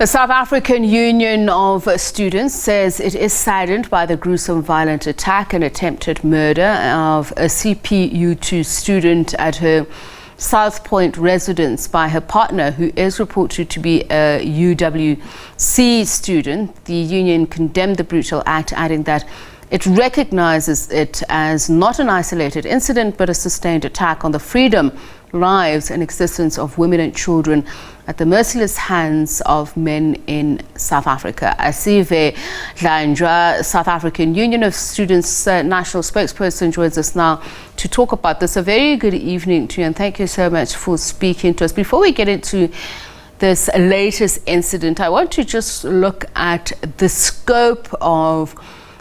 The South African Union of Students says it is saddened by the gruesome violent attack and attempted murder of a CPUT student at her South Point residence by her partner, who is reported to be a UWC student. The union condemned the brutal act, adding that it recognizes it as not an isolated incident but a sustained attack on the freedom, lives and existence of women and children at the merciless hands of men in South Africa. Asive Dlanjwa, South African Union of Students national spokesperson, joins us now to talk about this. A very good evening to you, and thank you so much for speaking to us. Before we get into this latest incident, I want to just look at the scope of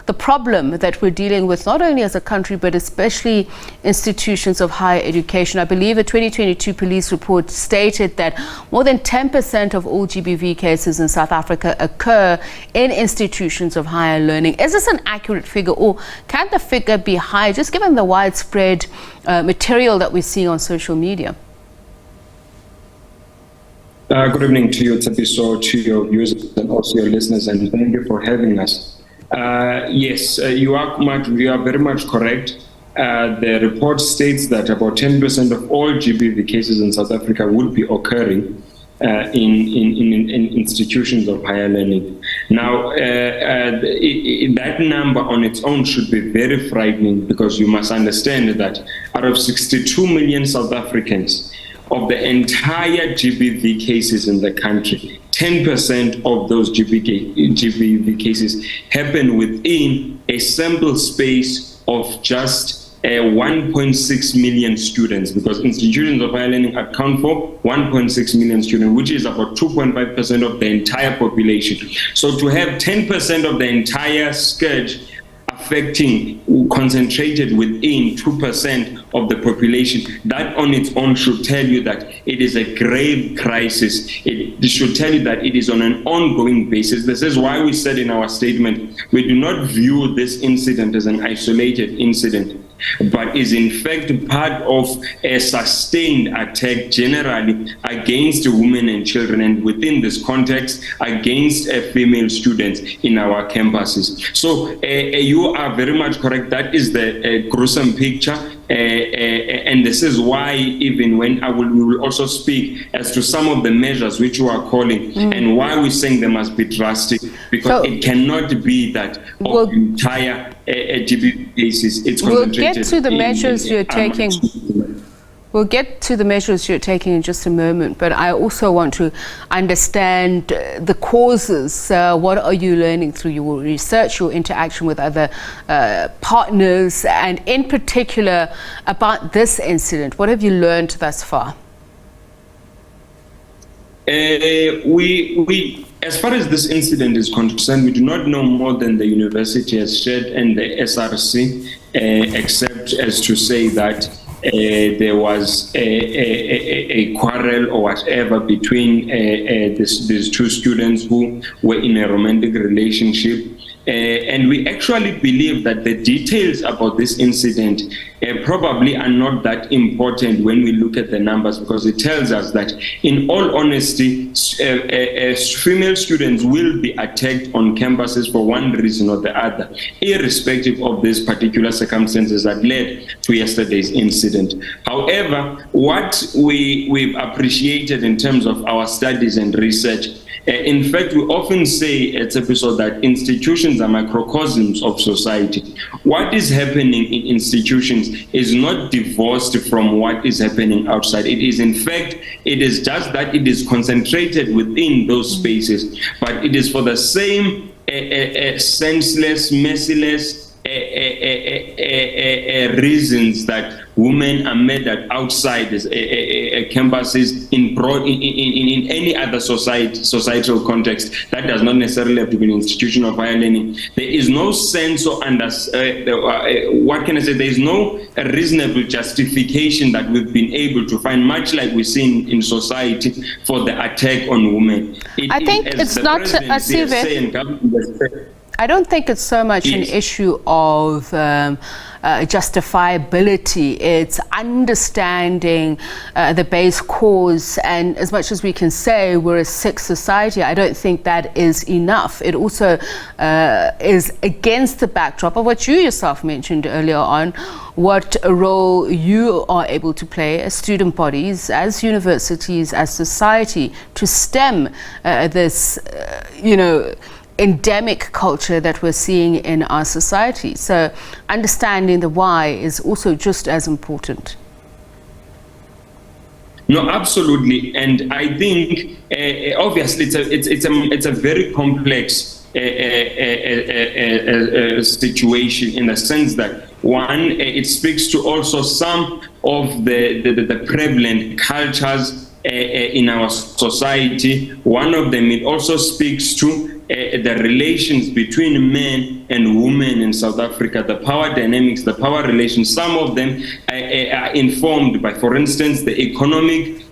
the problem that we're dealing with, not only as a country, but especially institutions of higher education. I believe a 2022 police report stated that more than 10% of all GBV cases in South Africa occur in institutions of higher learning. Is this an accurate figure, or can the figure be higher, just given the widespread material that we see on social media? Good evening to you, Tsepiso, to your viewers and also your listeners, and thank you for having us. Yes, you are very much correct. The report states that about 10% of all GBV cases in South Africa would be occurring in institutions of higher learning. Now, that number on its own should be very frightening, because you must understand that out of 62 million South Africans, of the entire GBV cases in the country, 10% of those GBV cases happen within a sample space of just 1.6 million students, because institutions of higher learning account for 1.6 million students, which is about 2.5% of the entire population. So to have 10% of the entire scourge affecting, concentrated within 2% of the population, that on its own should tell you that it is a grave crisis. It should tell you that it is on an ongoing basis. This is why we said in our statement, we do not view this incident as an isolated incident, but is in fact part of a sustained attack generally against women and children, and within this context against female students in our campuses. So you are very much correct. That is the gruesome picture. And this is why, even when we will also speak as to some of the measures which you are calling, and why we're saying they must be drastic, because it cannot be that of the entire GBV cases it's concentrated. We'll get to the measures you're taking. We'll get to the measures you're taking in just a moment, but I also want to understand the causes. What are you learning through your research, your interaction with other partners, and in particular about this incident? What have you learned thus far? As far as this incident is concerned, we do not know more than the university has shared and the SRC, except as to say that there was a quarrel or whatever between these two students who were in a romantic relationship. And we actually believe that the details about this incident probably are not that important when we look at the numbers, because it tells us that, in all honesty, female students will be attacked on campuses for one reason or the other, irrespective of these particular circumstances that led to yesterday's incident. However, what we've appreciated in terms of our studies and research, in fact, we often say at episode that institutions are microcosms of society. What is happening in institutions is not divorced from what is happening outside. It is, in fact, it is just that it is concentrated within those spaces, but it is for the same senseless, merciless reasons that women are murdered outside campuses in any other societal context. That does not necessarily have to be an institution of higher learning. There is no sense or what can I say? There is no reasonable justification that we've been able to find, much like we see in society, for the attack on women. I think it's not Asive. I don't think it's so much an issue of justifiability. It's understanding the base cause, and as much as we can say we're a sick society, I don't think that is enough. It also is against the backdrop of what you yourself mentioned earlier on, what a role you are able to play as student bodies, as universities, as society, to stem this, endemic culture that we're seeing in our society. So understanding the why is also just as important. No, absolutely, and I think obviously it's a very complex situation, in the sense that one, it speaks to also some of the prevalent cultures in our society. One of them, it also speaks to the relations between men and women in South Africa, the power dynamics, the power relations. Some of them are informed by, for instance, the economic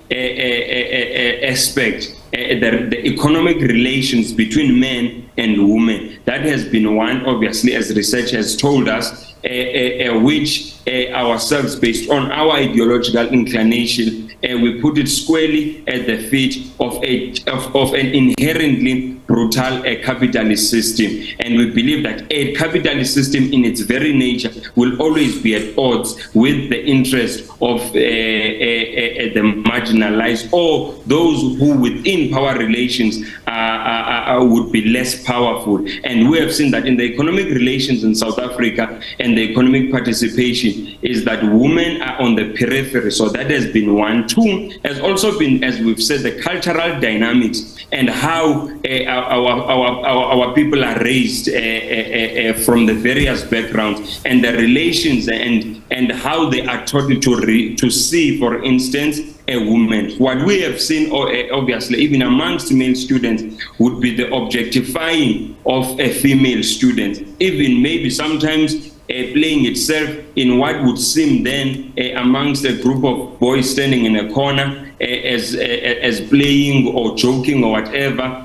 aspect, the economic relations between men and women. That has been one, obviously, as research has told us, which ourselves, based on our ideological inclination, we put it squarely at the feet of an inherently brutal capitalist system. And we believe that a capitalist system in its very nature will always be at odds with the interest of the marginalized, or those who within power relations would be less powerful. And we have seen that in the economic relations in South Africa and the economic participation is that women are on the periphery. So that has been one. Two has also been, as we've said, the cultural dynamics and how our people are raised from the various backgrounds, and the relations and how they are taught to see, for instance, a woman. What we have seen, obviously, even amongst male students, would be the objectifying of a female student, even maybe sometimes playing itself in what would seem then amongst a group of boys standing in a corner as playing or joking or whatever,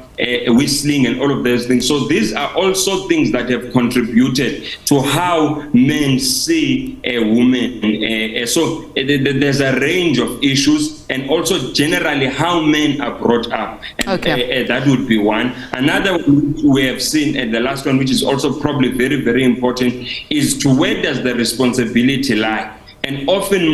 whistling and all of those things. So these are also things that have contributed to how men see a woman. So there's a range of issues, and also generally how men are brought up. And, that would be one. Another one we have seen, and the last one, which is also probably very, very important, is to where does the responsibility lie? And often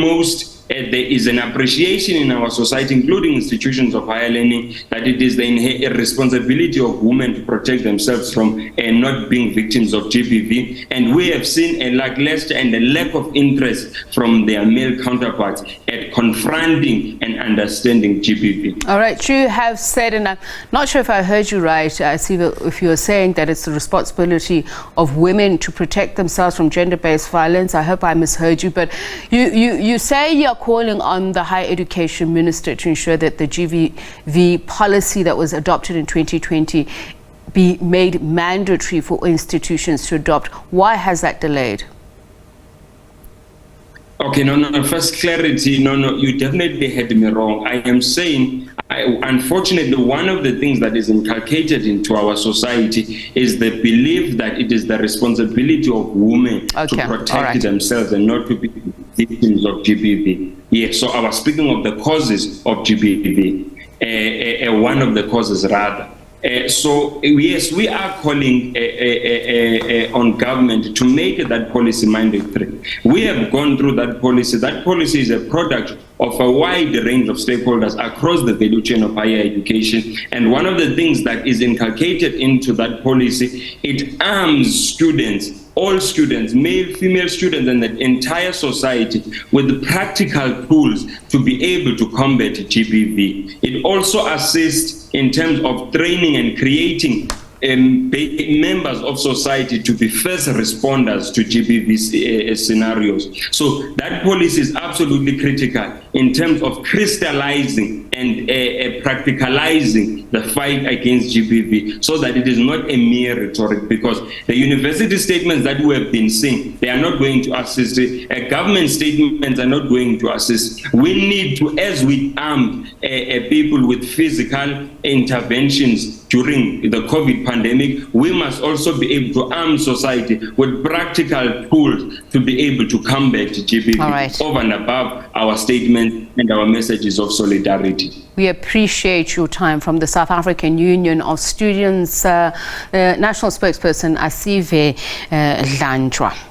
there is an appreciation in our society, including institutions of higher learning, that it is the responsibility of women to protect themselves from not being victims of GBV. And we have seen a lackluster and a lack of interest from their male counterparts at confronting and understanding GBV. All right, you have said, and I'm not sure if I heard you right, Asive, if you were saying that it's the responsibility of women to protect themselves from gender-based violence. I hope I misheard you, but you say you're calling on the Higher Education Minister to ensure that the GBV policy that was adopted in 2020 be made mandatory for institutions to adopt. Why has that delayed? Okay, no, first clarity, no, you definitely had me wrong. I am saying, unfortunately, one of the things that is inculcated into our society is the belief that it is the responsibility of women to protect themselves and not to be victims of GBV. Yes, so I was speaking of the causes of GBV, one of the causes rather. So yes, we are calling on government to make that policy mandatory. We have gone through that policy. That policy is a product of a wide range of stakeholders across the value chain of higher education. And one of the things that is inculcated into that policy, it arms students, all students, male, female students, and the entire society with practical tools to be able to combat GBV. It also assists in terms of training and creating members of society to be first responders to GBV scenarios. So that policy is absolutely critical in terms of crystallizing and practicalizing the fight against GBV, so that it is not a mere rhetoric, because the university statements that we have been seeing, they are not going to assist. Government statements are not going to assist. We need to, as we armed people with physical interventions during the COVID pandemic, we must also be able to arm society with practical tools to be able to combat GBV over and above our statements and our messages of solidarity. We appreciate your time. From the South African Union of Students, National Spokesperson Asive Dlanjwa.